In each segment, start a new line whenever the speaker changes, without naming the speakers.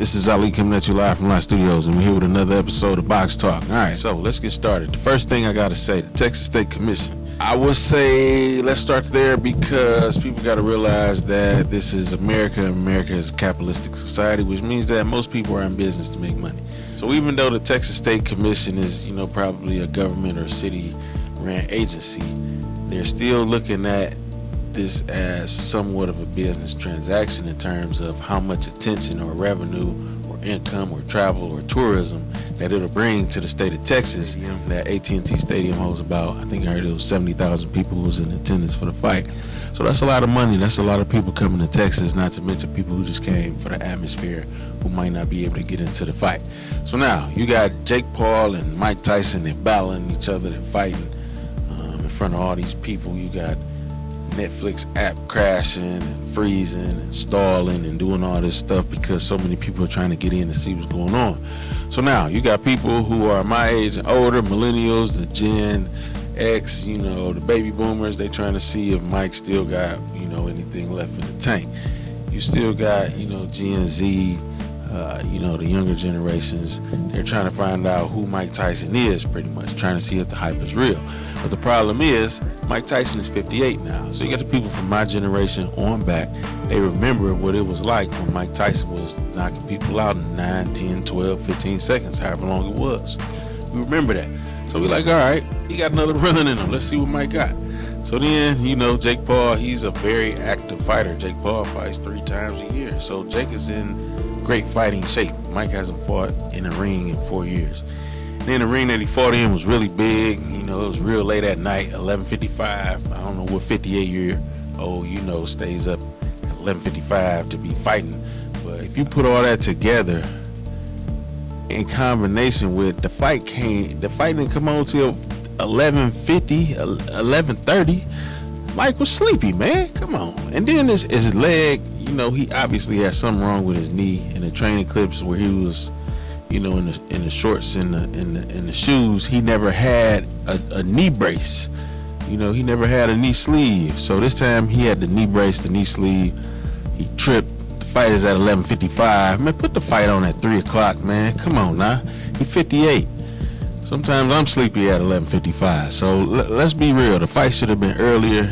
This is Ali coming at you live from LOTT Studios, and we're here with another episode of Box Talk. All right, so let's get started. The first thing I got to say, the Texas State Commission. I would say let's start there because people got to realize that this is America. America is a capitalistic society, which means that most people are in business to make money. So even though the Texas State Commission is, probably a government or city-ran agency, they're still looking at this as somewhat of a business transaction in terms of how much attention or revenue or income or travel or tourism that it'll bring to the state of Texas. That AT&T Stadium holds about, I think I heard it was 70,000 people who was in attendance for the fight. So that's a lot of money. That's a lot of people coming to Texas, not to mention people who just came for the atmosphere who might not be able to get into the fight. So now you got Jake Paul and Mike Tyson. They're battling each other. They're fighting in front of all these people. You got Netflix app crashing and freezing and stalling and doing all this stuff because so many people are trying to get in to see what's going on. So now you got people who are my age and older, millennials, the Gen X, the baby boomers. They trying to see if Mike still got, anything left in the tank. You still got, Gen Z, the younger generations. They're trying to find out who Mike Tyson is, pretty much trying to see if the hype is real. But the problem is Mike Tyson is 58 now. So you got the people from my generation on back. They remember what it was like when Mike Tyson was knocking people out in 9, 10, 12, 15 seconds, however long it was. We remember that. So we're like, all right, he got another run in him. Let's see what Mike got. So then, Jake Paul, he's a very active fighter. Jake Paul fights 3 times a year. So Jake is in great fighting shape. Mike hasn't fought in a ring in 4 years. And then the ring that he fought in was really big. It was real late at night, 11:55. I don't know what 58-year-old, stays up at 11:55 to be fighting. But if you put all that together in combination with the fight didn't come on till 11:50, 11:30. Mike was sleepy, man. Come on. And then his leg, he obviously had something wrong with his knee. In the training clips where he was, in the shorts and in the shoes, he never had a knee brace. He never had a knee sleeve. So this time he had the knee brace, the knee sleeve. He tripped. The fight is at 11:55. Man, put the fight on at 3 o'clock, man. Come on now. He's 58. Sometimes I'm sleepy at 11:55. So let's be real. The fight should have been earlier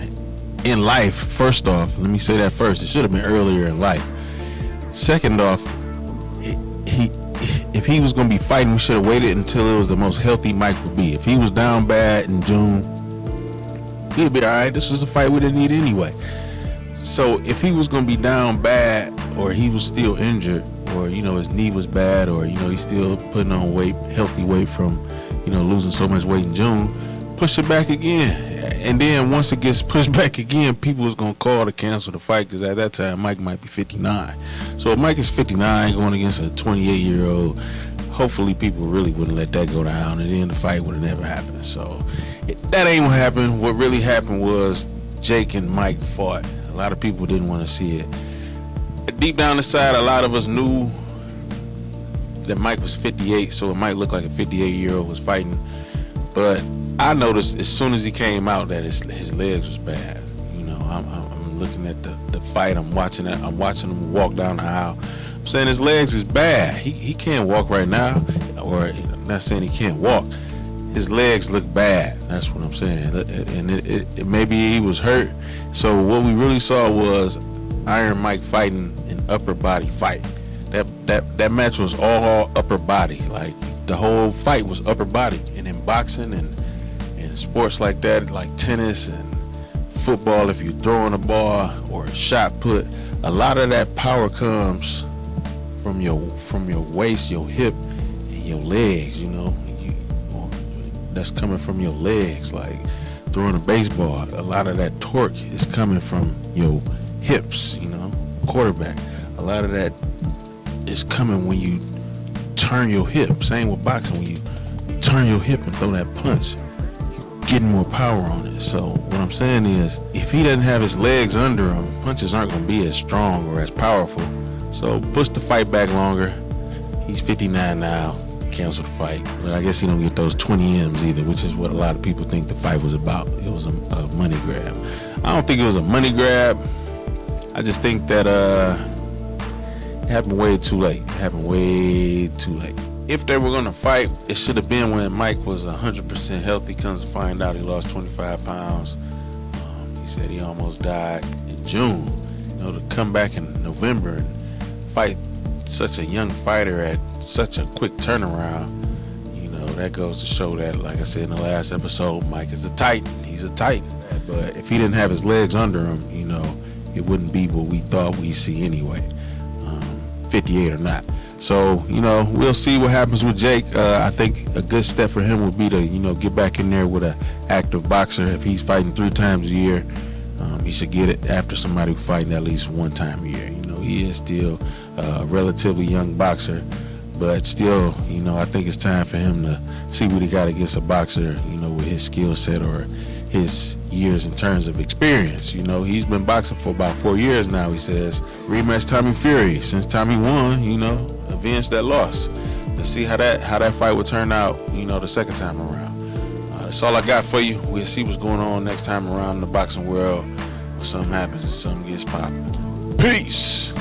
in life. First off, let me say that first. It should have been earlier in life. Second off, if he was going to be fighting, we should have waited until it was the most healthy Mike would be. If he was down bad in June, he'd be all right. This was a fight we didn't need anyway. So if he was going to be down bad, or he was still injured, or his knee was bad, or he's still putting on weight, healthy weight from losing so much weight in June, push it back again. And then once it gets pushed back again, people is going to call to cancel the fight because at that time Mike might be 59. So if Mike is 59 going against a 28-year-old, hopefully people really wouldn't let that go down, and then the fight would have never happened. So that ain't what happened. What really happened was Jake and Mike fought. A lot of people didn't want to see it. Deep down inside, a lot of us knew that Mike was 58, so it might look like a 58-year-old was fighting. But I noticed as soon as he came out that his legs was bad. I'm looking at the fight. I'm watching it. I'm watching him walk down the aisle. I'm saying his legs is bad. He can't walk right now, or I'm not saying he can't walk. His legs look bad. That's what I'm saying. And it maybe he was hurt. So what we really saw was Iron Mike fighting an upper body fight. That match was all upper body. Like the whole fight was upper body. And in boxing and sports like that, like tennis and football, if you're throwing a ball or a shot put, a lot of that power comes from your waist, your hip, and your legs. That's coming from your legs. Like throwing a baseball, a lot of that torque is coming from your hips. Quarterback, a lot of that is coming when you turn your hip. Same with boxing, when you turn your hip and throw that punch, you're getting more power on it. So what I'm saying is, if he doesn't have his legs under him, punches aren't going to be as strong or as powerful. So push the fight back longer. He's 59 now. Cancel the fight. But I guess he don't get those 20 M's either, which is what a lot of people think the fight was about. It was a money grab. I don't think it was a money grab. I just think that happened way too late. If they were going to fight, it should have been when Mike was 100% healthy. Comes to find out he lost 25 pounds. He said he almost died in June. To come back in November and fight such a young fighter at such a quick turnaround, that goes to show that, like I said in the last episode, Mike is a titan. He's a titan. But if he didn't have his legs under him, it wouldn't be what we thought we'd see anyway, 58 or not. So, we'll see what happens with Jake. I think a good step for him would be to, get back in there with an active boxer. If he's fighting 3 times a year, he should get it after somebody fighting at least 1 time a year. He is still a relatively young boxer, but still, I think it's time for him to see what he got against a boxer, with his skill set or his years in terms of experience. He's been boxing for about 4 years now, he says. Rematch Tommy Fury. Since Tommy won, avenge that loss. Let's see how that fight will turn out, the second time around. That's all I got for you. We'll see what's going on next time around in the boxing world. When something happens and something gets popping. Peace.